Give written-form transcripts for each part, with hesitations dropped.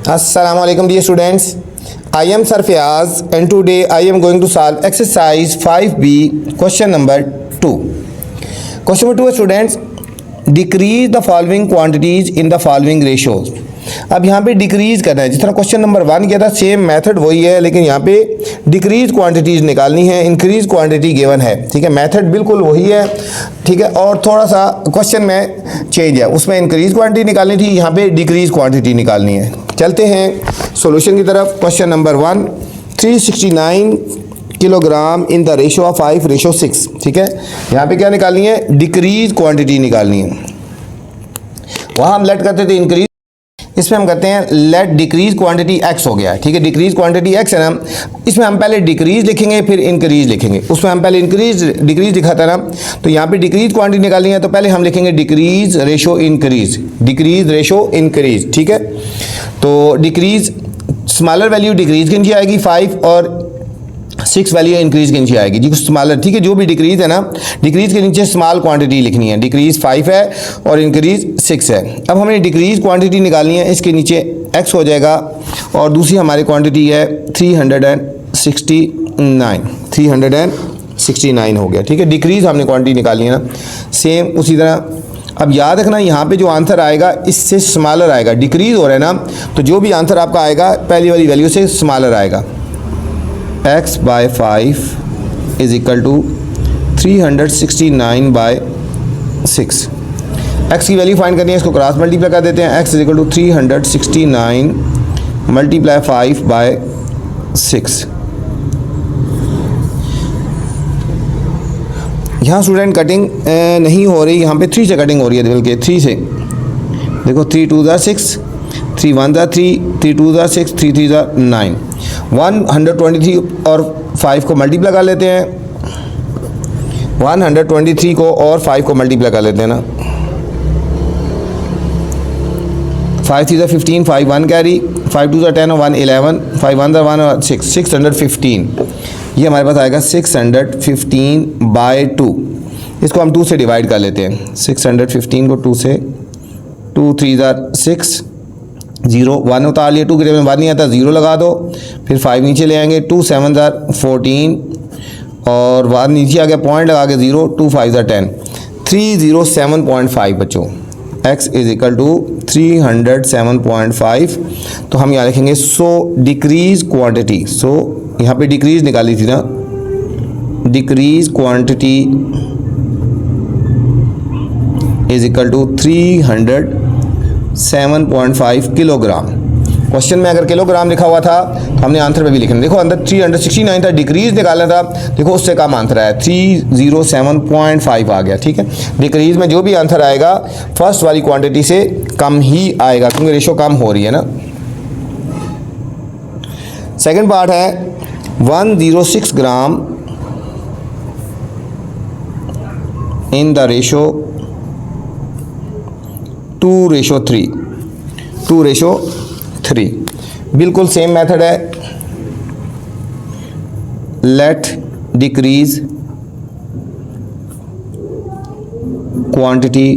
Assalamu alaikum dear students. I am Sarfiaz and today I am going to solve exercise 5B question number 2. Question number 2 students, decrease the following quantities in the following ratios. अब यहाँ पे decrease करना है, जिस तरह question number 1 किया था same method वही है, लेकिन यहाँ पे डिक्रीज क्वांटिटीज निकालनी है, इंक्रीज क्वांटिटी गिवन है। ठीक है, मेथड बिल्कुल वही है। ठीक है, और थोड़ा सा क्वेश्चन में चेंज है, उसमें इंक्रीज क्वांटिटी निकालनी थी, यहाँ पे डिक्रीज क्वांटिटी निकालनी है। चलते हैं सॉल्यूशन की तरफ। Question number 1, 369 kilogram in the ratio of 5:6। ठीक है, यहाँ पे क्या निकालनी है? डिक्रीज क्वांटिटी निकालनी है। वहाँ हम लेट करते थे इंक्रीज, इसमें हम कहते हैं लेट डिक्रीज क्वांटिटी x हो गया है। ठीक है, डिक्रीज क्वांटिटी x है ना, इसमें हम पहले डिक्रीज लिखेंगे फिर इंक्रीज लिखेंगे। उसमें हम पहले डिक्रीज लिखा था ना, तो यहाँ पे डिक्रीज क्वांटिटी निकालनी है, तो पहले हम लिखेंगे decrease ratio increase, decrease ratio increase. ठीक है, तो डिक्रीज स्मॉलर वैल्यू डिक्रीज की नीचे आएगी 5 और 6 वैल्यू इंक्रीज के नीचे आएगी जी, स्मॉलर। ठीक है, जो भी डिक्रीज है ना, डिक्रीज के नीचे स्मॉल क्वांटिटी लिखनी है। डिक्रीज 5 है और इंक्रीज 6 है। अब हमें डिक्रीज क्वांटिटी निकालनी है, इसके नीचे x हो जाएगा और दूसरी हमारी क्वांटिटी है 369 हो गया। ठीक है, डिक्रीज हमने क्वांटिटी निकालनी है ना, सेम उसी तरह। अब याद रखना यहाँ पे जो आंसर आएगा इससे स्मॉलर आएगा, डिक्रीज हो रहा है ना, तो जो भी आंसर आपका आएगा पहली वाली वैल्यू से स्मॉलर आएगा। x by 5 is equal to 369 by 6। x की वैल्यू फाइंड करनी है, इसको क्रॉस मल्टीप्लाई कर देते हैं। x is equal to 369 multiply 5 by 6। यहाँ स्टूडेंट कटिंग नहीं हो रही, यहाँ पे 3 से कटिंग हो रही है, बल्कि 3 से। देखो 3 2 ज़ा 6, 3 1 ज़ा 3, 3 2 ज़ा 6, 3 3 ज़ा 9। 123 और 5 को मल्टीप्लाई कर लेते हैं। 123 को और 5 को मल्टीप्लाई कर लेते हैं ना। 5 3 ज़ा 15, 5 1 कैरी, 5 2 ज़ा 10 और 1 11, 5 1 ज़ा 1 और 6, 615। ये हमारे पास आएगा 615 बाय 2। इसको हम 2 से डिवाइड कर लेते हैं। 615 को 2 से, 2 3 ज़ा 6, 0 1 उतार लिया, 2 के टेबल में 1 नहीं आता, 0 लगा दो, फिर 5 नीचे ले आएंगे, 2 7 ज़ा 14 और 1 नीचे आ गया, पॉइंट लगा के 0, 2 5 ज़ा 10, 307.5 बच्चों। x is equal to 307.5। तो हम यहाँ लिखेंगे सो डिक्रीज क्वांटिटी। सो यहाँ पे डिक्रीज निकाली थी ना, decrease quantity is equal to 307.5 kilogram. Question में अगर किलोग्राम लिखा हुआ था तो हमने आंसर में भी लिखना। देखो अंदर 369 था, डिक्रीज निकालना था, देखो उससे कम आंसर आया, 307.5 आ गया। ठीक है, डिक्रीज में जो भी आंसर आएगा फर्स्ट वाली क्वांटिटी से कम ही आएगा, क्योंकि रेशो कम हो रही है ना। सेकंड पार्ट है 106 ग्राम इन द रेशो 2:3। बिल्कुल सेम मेथड है। Let decrease quantity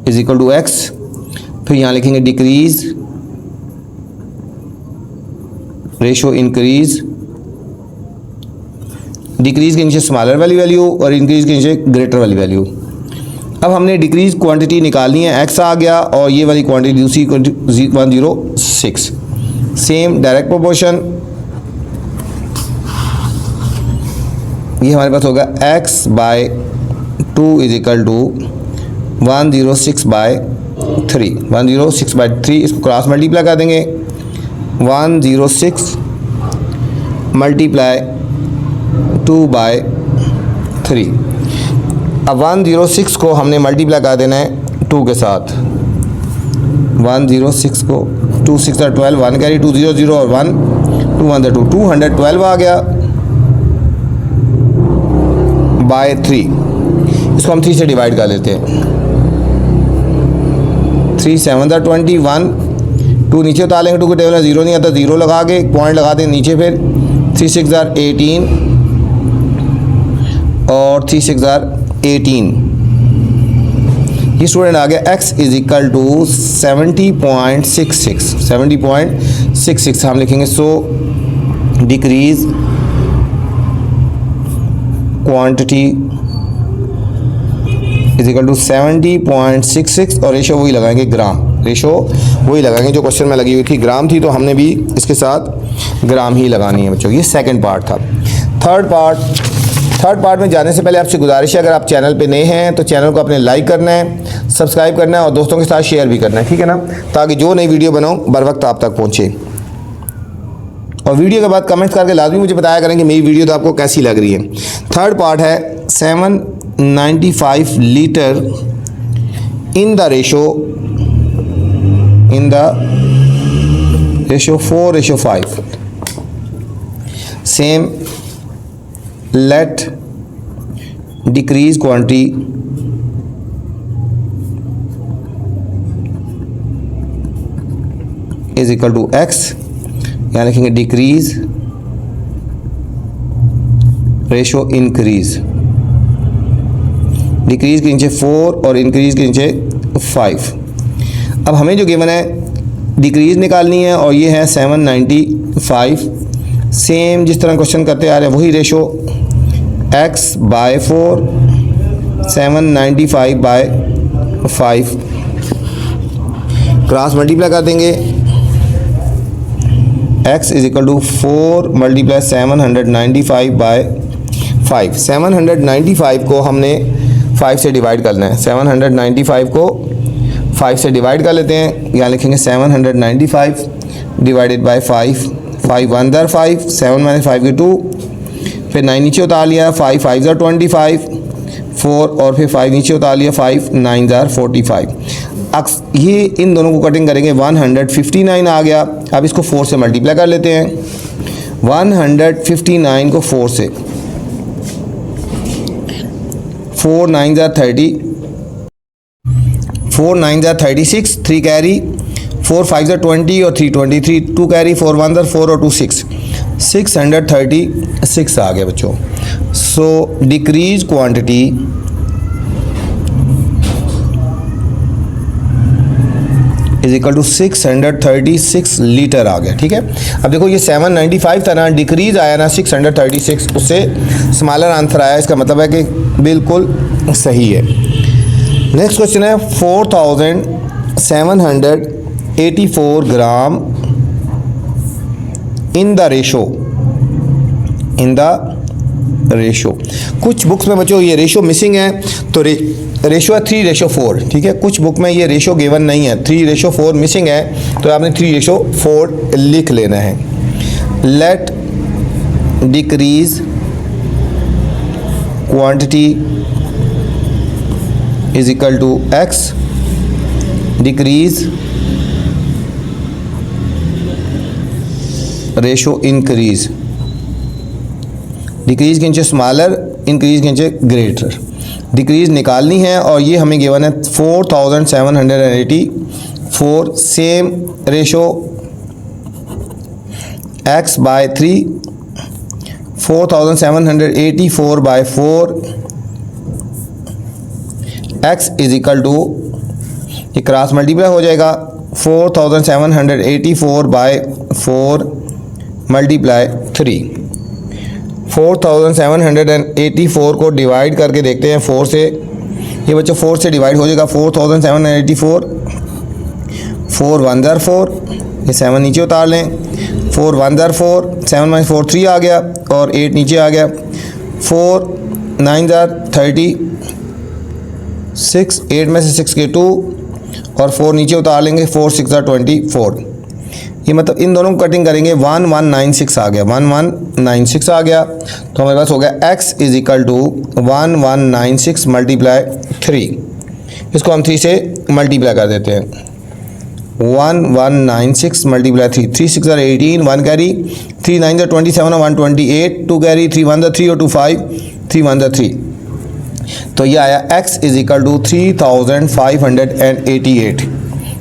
is equal to x, फिर यहाँ लिखेंगे डिक्रीज रेशो इंक्रीज। डिक्रीज के नीचे स्मॉलर वाली वैल्यू और इंक्रीज के नीचे ग्रेटर वाली वैल्यू। अब हमने डिक्रीज क्वांटिटी निकालनी है, x आ गया और ये वाली क्वांटिटी दूसरी 106, सेम डायरेक्ट प्रोपोर्शन। ये हमारे पास होगा x by 2 is equal to 106 by 3, 106 by 3। इसको क्रॉस मल्टीप्लाई कर देंगे, 106 मल्टीप्लाई 2 बाय 3। अब 106 को हमने मल्टीप्लाई कर देना है 2 के साथ। 106 को 2 6 12, 1 कैरी, 2 0 0 और 1 2 1 2, 212 आ गया बाय 3। इसको हम 3 से डिवाइड कर लेते हैं। 3 7 21, 2 नीचे उतार लेंगे, 2 के टेबल में 0 नहीं आता, 0 लगा के पॉइंट लगा दें नीचे, फिर 3 6 18 और 3 6 18। ये स्टूडेंट आ गया x इज इक्वल टू 70.66 70.66 हम लिखेंगे। So decrease quantity is equal to 70.66 और रेशो वही लगाएंगे ग्राम, रेशो वही लगाएंगे जो क्वेश्चन में लगी हुई थी, ग्राम थी तो हमने भी इसके साथ ग्राम ही लगानी है बच्चों। ये सेकंड पार्ट था। थर्ड पार्ट में जाने से पहले आपसे गुजारिश है, अगर आप चैनल पे नए हैं तो चैनल को अपने लाइक करना है, सब्सक्राइब करना है और दोस्तों के साथ शेयर भी करना है, ठीक है ना, ताकि जो नई वीडियो बनाऊँ बर वक्त आप तक पहुँचे। और वीडियो के बाद कमेंट्स करके लाजमी मुझे बताया करें कि मेरी वीडियो तो आपको कैसी लग रही है। थर्ड पार्ट है 795 litre in the ratio 4:5। Same let decrease quantity is equal to x, यहाँ लिखेंगे डिक्रीज रेशो इंक्रीज, डिक्रीज के नीचे 4 और इंक्रीज के नीचे 5। अब हमें जो गिवन है डिक्रीज निकालनी है और ये है 795। सेम जिस तरह क्वेश्चन करते आ रहे हैं वही रेशो x/4 795/5 क्रॉस मल्टीप्लाई कर देंगे। x is equal to 4 × 795/5। 795 को हमने 5 से डिवाइड करना है। 795 को 5 से डिवाइड कर लेते हैं। यहाँ लिखेंगे 795 डिवाइडेड बाय 5। 5 1 ज़र 5, 7 - 5 के 2, फिर 9 नीचे उतार लिया, 5 5 ज़र 25, 4 और फिर 5 नीचे उतार लिया, 5 9 ज़र 45। ये इन दोनों को कटिंग करेंगे 159 आ गया। अब इसको 4 से मल्टीप्लाई कर लेते हैं। 159 को 4 से, 4 9 ज़र 30, 4 9 ज़र 36, 3 कैरी, 4 5 ज़र 20 और 3 23, 2 कैरी, 4 1 ज़र 4 और 2 6, 636 आ गया बच्चों। So decrease quantity is equal to 636 litre आ गया, ठीक है। अब देखो ये 795 था ना, डिक्रीज आया ना 636, उससे स्मॉलर आंसर आया, इसका मतलब है कि बिल्कुल सही है। नेक्स्ट क्वेश्चन है 4784 ग्राम इन द रेशो। कुछ बुक्स में बच्चों ये रेशो मिसिंग है, तो रेशो है 3:4, ठीक है। कुछ बुक में ये रेशो गिवन नहीं है, 3:4 मिसिंग है, तो आपने 3:4 लिख लेना है। Let decrease quantity is equal to x, decrease ratio increase, decrease के नीचे स्मॉलर, इंक्रीज के नीचे ग्रेटर। डिक्रीज निकालनी है और ये हमें गिवन है 4784। Same ratio x/3, 4784/4, x is equal to, ये क्रॉस मल्टीप्लाई हो जाएगा, 4784/4 मल्टीप्लाई 3। 4784 को डिवाइड करके देखते हैं 4 से। ये बच्चों 4 से डिवाइड हो जाएगा, 4784, 4 1 ज़र 4, ये 7 नीचे उतार लें, 4 1 ज़र 4, 7 - 4 3 आ गया और 8 नीचे आ गया, 4 9 ज़र 36, 8 में से 6 के 2 और 4 नीचे उतार लेंगे, 4 6 ज़र 24। ये मतलब इन दोनों को कटिंग करेंगे, 1196 आ गया, 1196 आ गया। तो हमारे पास हो गया x is equal to 1196 multiply 3। इसको हम 3 से मल्टीप्लाई कर देते हैं। 1196 मल्टीप्लाई 3, 3 6 ज़र 18, 1 कैरी, 3 9 ज़र 27 और 128, 2 कैरी, 3 1 ज़र 3 और 2 5, 3 1 ज़र 3। तो ये आया x इज इक्वल टू 3588,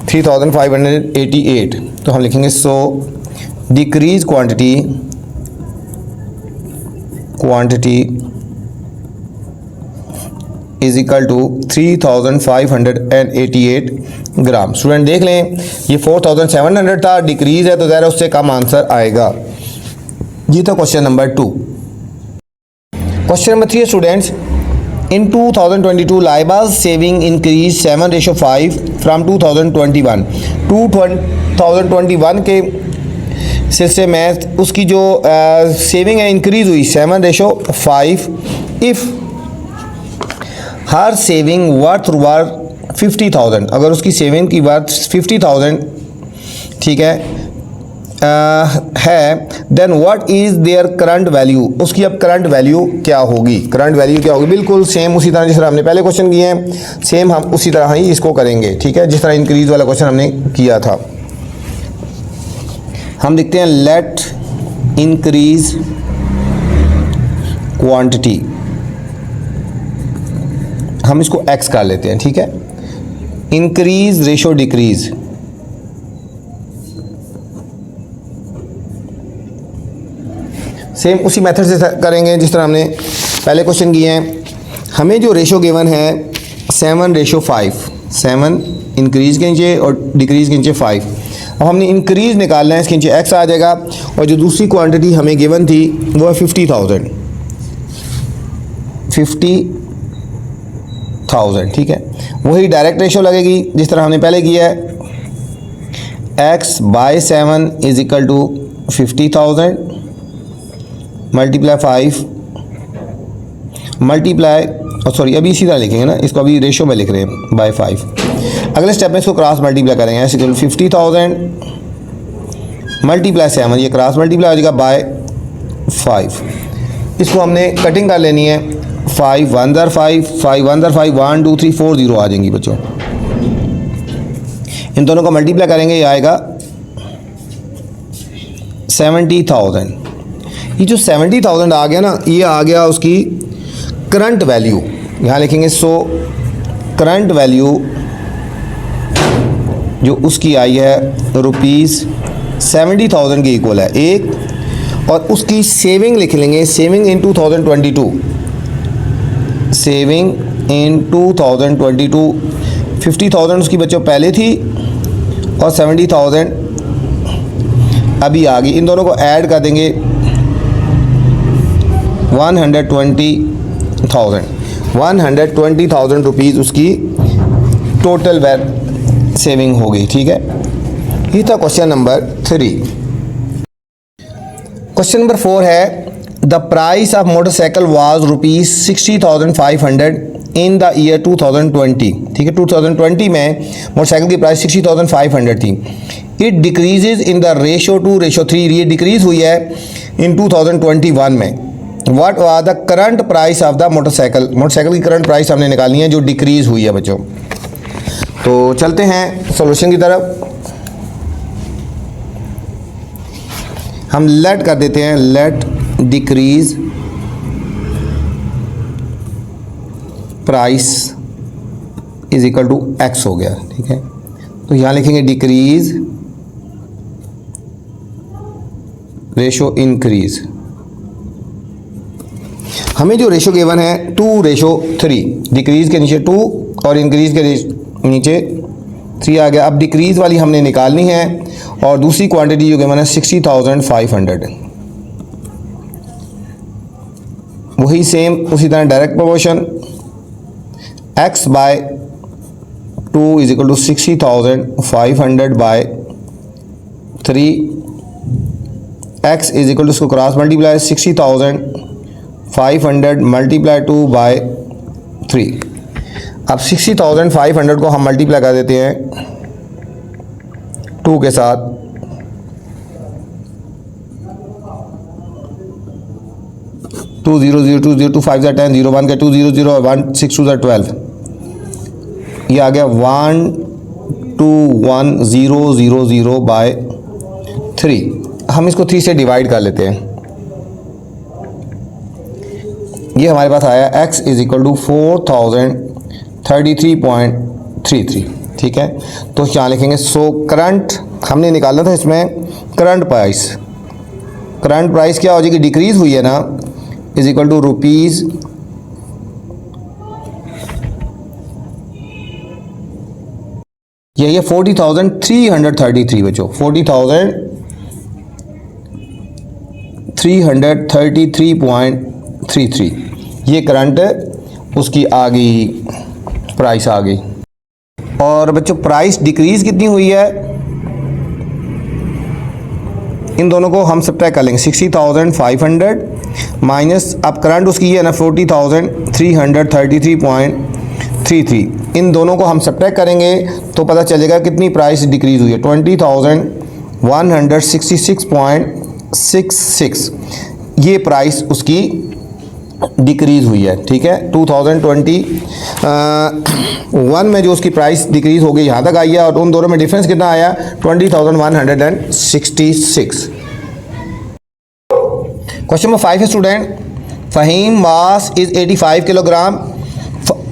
3588। तो हम लिखेंगे so decrease quantity is equal to 3588 gram. Student देख लें, ये 4700 था, डिक्रीज है तो ज़रा उससे कम आंसर आएगा। ये था question number 2। Question number 3 students, in 2022 लाइबाज सेविंग इंक्रीज 7:5 फ्राम 2021। 2021 के सिलसिले में उसकी जो सेविंग है इंक्रीज़ हुई 7:5 इफ़ हर सेविंग वर्थ 50,000, अगर उसकी सेविंग की वर्थ 50,000 ठीक है then what is their current value, उसकी अब करंट वैल्यू क्या होगी। करंट वैल्यू क्या होगी, बिल्कुल सेम उसी तरह जिस तरह हमने पहले क्वेश्चन किए हैं, सेम हम उसी तरह ही इसको करेंगे। ठीक है, जिस तरह इंक्रीज वाला क्वेश्चन हमने किया था। हम देखते हैं लेट इंक्रीज क्वांटिटी, हम इसको x कर लेते हैं। ठीक है, इंक्रीज रेशो डिक्रीज, सेम उसी मेथड से करेंगे जिस तरह हमने पहले क्वेश्चन किए हैं। हमें जो रेशो गिवन है 7:5, 7 इंक्रीज के नीचे और डिक्रीज के नीचे 5। अब हमने इंक्रीज निकालना है, इसके नीचे x आ जाएगा, और जो दूसरी क्वांटिटी हमें गिवन थी वो है 50,000। ठीक है, वही डायरेक्ट रेशो लगेगी जिस तरह हमने पहले किया है। x/7 is equal to 50,000 multiply 5 multiply, sorry अभी इसी तरह लिखेंगे ना, इसको अभी रेशो में लिख रहे हैं बाय 5। अगले स्टेप में इसको क्रॉस मल्टीप्लाई करेंगे, ऐसे 50,000 मल्टीप्लाई 7, ये क्रॉस मल्टीप्लाई हो जाएगा बाय 5। इसको हमने कटिंग कर लेनी है, 5 1 5 5 1 5 1 2 3 4 0 आ जाएंगी बच्चों। इन दोनों को मल्टीप्लाई करेंगे, ये आएगा 70,000। ये जो 70,000 आ गया ना, ये आ गया उसकी करंट वैल्यू। यहाँ लिखेंगे सो करंट वैल्यू जो उसकी आई है ₹70,000 के इक्वल है एक, और उसकी सेविंग लिख लेंगे, सेविंग इन 2022, सेविंग इन 2022 50,000 उसकी बच्चों पहले थी और 70,000 अभी आ गई। इन दोनों को ऐड कर देंगे 120,000 रुपीज़ उसकी टोटल सेविंग हो गई। ठीक है, ये था क्वेश्चन नंबर 3। क्वेश्चन नंबर 4 है the price of motorcycle was ₹60,500 in the year 2020। ठीक है, 2020 में मोटरसाइकिल की प्राइस 60,500 थी। It decreases in the ratio 2:3, ये डिक्रीज हुई है इन 2021 में। What was the current price of the motorcycle, motorcycle की करंट प्राइस हमने निकालनी है जो डिक्रीज हुई है बच्चों। तो चलते हैं सॉल्यूशन की तरफ। हम लेट कर देते हैं, let decrease price is equal to x हो गया। ठीक है, तो यहाँ लिखेंगे डिक्रीज रेशो इंक्रीज। हमें जो रेशो गिवन है 2:3, डिक्रीज के नीचे 2 और इंक्रीज के नीचे 3 आ गया। अब डिक्रीज वाली हमने निकालनी है, और दूसरी क्वांटिटी जो गिवन है 60,500, वही सेम उसी तरह direct proportion x/2 is equal to 60,500 by 3, x is equal to उसको क्रॉस मल्टीप्लाई 60,500 मल्टीप्लाई 2 बाय 3। अब 60,500 को हम मल्टीप्लाई कर देते हैं 2 के साथ, टू 0 0 2 0 2 5 10 0 1 के 2 0 0 1 6 2 12, ये आ गया 121,000 बाय 3। हम इसको 3 से डिवाइड कर लेते हैं, ये हमारे पास आया x इज इक्वल टू 4033.33। ठीक है, तो यहाँ लिखेंगे सो करंट हमने निकालना था इसमें करंट प्राइस, करंट प्राइस क्या हो जाएगी, डिक्रीज हुई है ना, इज इक्वल टू ये 40,333 बच्चों, 40,333.33 ये करंट उसकी आ गई, प्राइस आ गई। और बच्चों प्राइस डिक्रीज़ कितनी हुई है, इन दोनों को हम सब्ट्रैक्ट कर लेंगे। 60,500 माइनस, अब करंट उसकी है ना 40,333.33, इन दोनों को हम सब्ट्रैक्ट करेंगे तो पता चलेगा कितनी प्राइस डिक्रीज़ हुई है, 20,166.66 ये प्राइस उसकी डिक्रीज़ हुई है। ठीक है, 2021 में जो उसकी प्राइस डिक्रीज़ हो गई यहाँ तक आई है, और उन दोनों में डिफरेंस कितना आया, 20,166। क्वेश्चन नंबर 5 है student, Fahim mass is 85 kilogram.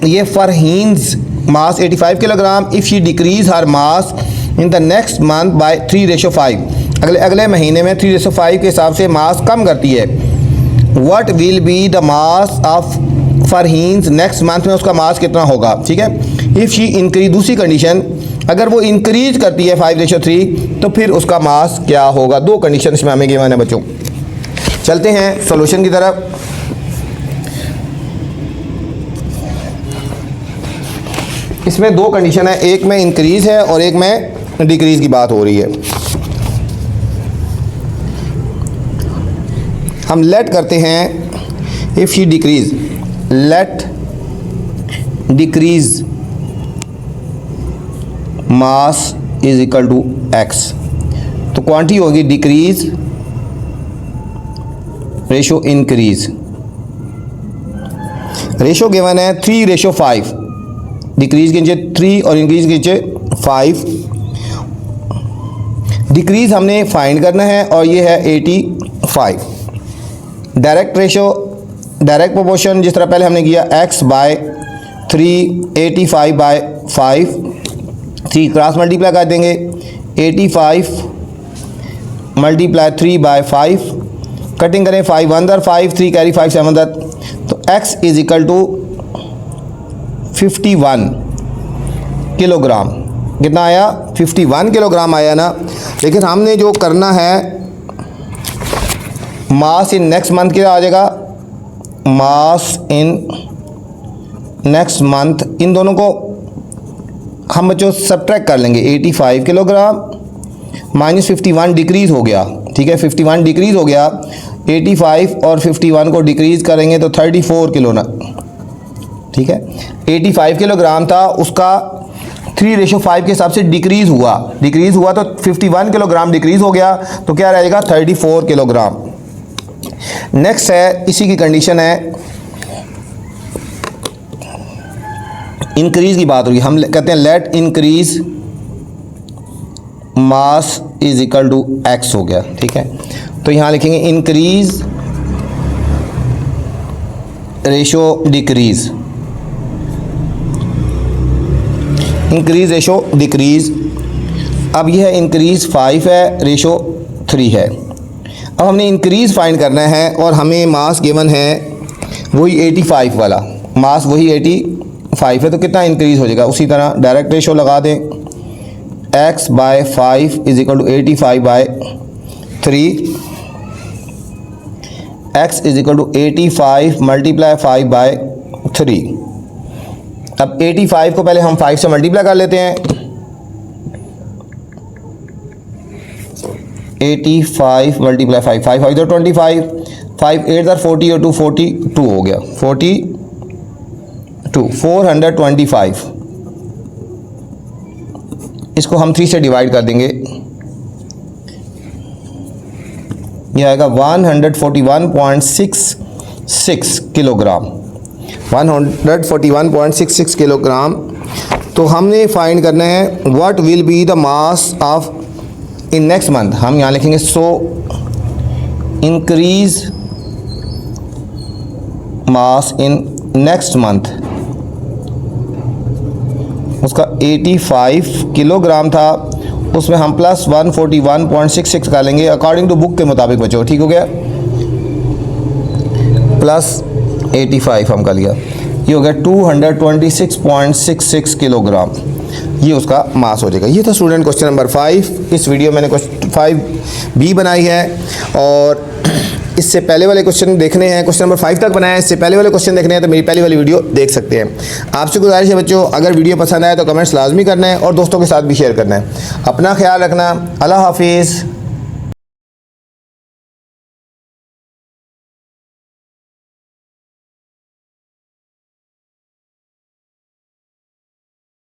ये Farheen's mass 85 kilogram if she decrease her mass in the next month by 3:5, अगले महीने में 3:5 के हिसाब से मास कम करती है। What will be the mass of फ़रहीन्स, नेक्स्ट मंथ में उसका मास कितना होगा। ठीक है, इफ़ शी इंक्रीज, दूसरी कंडीशन अगर वो इंक्रीज करती है 5:3 तो फिर उसका मास क्या होगा। दो कंडीशन में हमें गिवन है बच्चों। चलते हैं सॉल्यूशन की तरफ। इसमें दो कंडीशन है, एक में इंक्रीज है और एक में डिक्रीज की बात हो रही है। हम लेट करते हैं, if she decrease, let decrease mass is equal to x, तो क्वांटिटी होगी decrease ratio increase. Ratio given है 3:5, डिक्रीज के नीचे 3 और इंक्रीज के नीचे 5। डिक्रीज हमने फाइंड करना है और ये है 85। डायरेक्ट रेशो, डायरेक्ट प्रोपोर्शन जिस तरह पहले हमने किया x/3, 85/5, 3 क्रॉस मल्टीप्लाई कर देंगे, 85 × 3/5, कटिंग करें 5 1 5, 3 कैरी 5 7 तो x is equal to 51 kilogram. कितना आया, 51 किलोग्राम आया ना। लेकिन हमने जो करना है, मास इन नेक्स्ट मंथ क्या आ जाएगा, मास इन नेक्स्ट मंथ, इन दोनों को हम बच्चों सब्ट्रैक्ट कर लेंगे। 85 किलोग्राम माइनस 51 डिक्रीज हो गया। ठीक है, 51 डिक्रीज हो गया, 85 और 51 को डिक्रीज करेंगे तो 34 किलो ना। ठीक है, 85 किलोग्राम था, उसका 3:5 के हिसाब से डिक्रीज हुआ तो 51 किलोग्राम डिक्रीज हो गया, तो क्या रहेगा 34 किलोग्राम। नेक्स्ट है, इसी की कंडीशन है, इंक्रीज की बात होगी। हम कहते हैं let increase mass is equal to x हो गया। ठीक है, तो यहाँ लिखेंगे increase ratio decrease, increase ratio decrease. अब यह है इंक्रीज 5 है, रेशो 3 है। अब हमने इंक्रीज फाइंड करना है और हमें मास गिवन है वही 85 वाला, मास वही 85 है, तो कितना इंक्रीज हो जाएगा। उसी तरह डायरेक्ट रेशो लगा दें, x/5 is equal to 85/3, x is equal to 85 × 5/3। अब 85 को पहले हम 5 से मल्टीप्लाई कर लेते हैं, 85 × 5, 5 5 इधर 25, 5 8 इधर 40 और 2 42 हो गया, 42 425। इसको हम 3 से डिवाइड कर देंगे, यह आएगा 141.66 किलोग्राम, 141.66 किलोग्राम। तो हमने फाइंड करना है what will be the mass of in next month. हम यहाँ लिखेंगे so increase mass in next month, उसका 85 किलोग्राम था, उसमें हम प्लस 141.66 कर लेंगे अकॉर्डिंग टू बुक के मुताबिक बच्चों। ठीक हो गया, प्लस 85 हम कर लिया, ये हो गया 226.66 किलोग्राम। ये उसका मास हो जाएगा। ये था स्टूडेंट क्वेश्चन नंबर 5। इस वीडियो मैंने क्वेश्चन 5B बनाई है और इससे पहले वाले क्वेश्चन देखने हैं, क्वेश्चन नंबर 5 तक बनाया है। इससे पहले वाले क्वेश्चन देखने हैं तो मेरी पहली वाली वीडियो देख सकते हैं। आपसे गुजारिश है बच्चों, अगर वीडियो पसंद आए तो कमेंट्स लाजमी करना है और दोस्तों के साथ भी शेयर करना है। अपना ख्याल रखना। अल्लाह हाफिज़।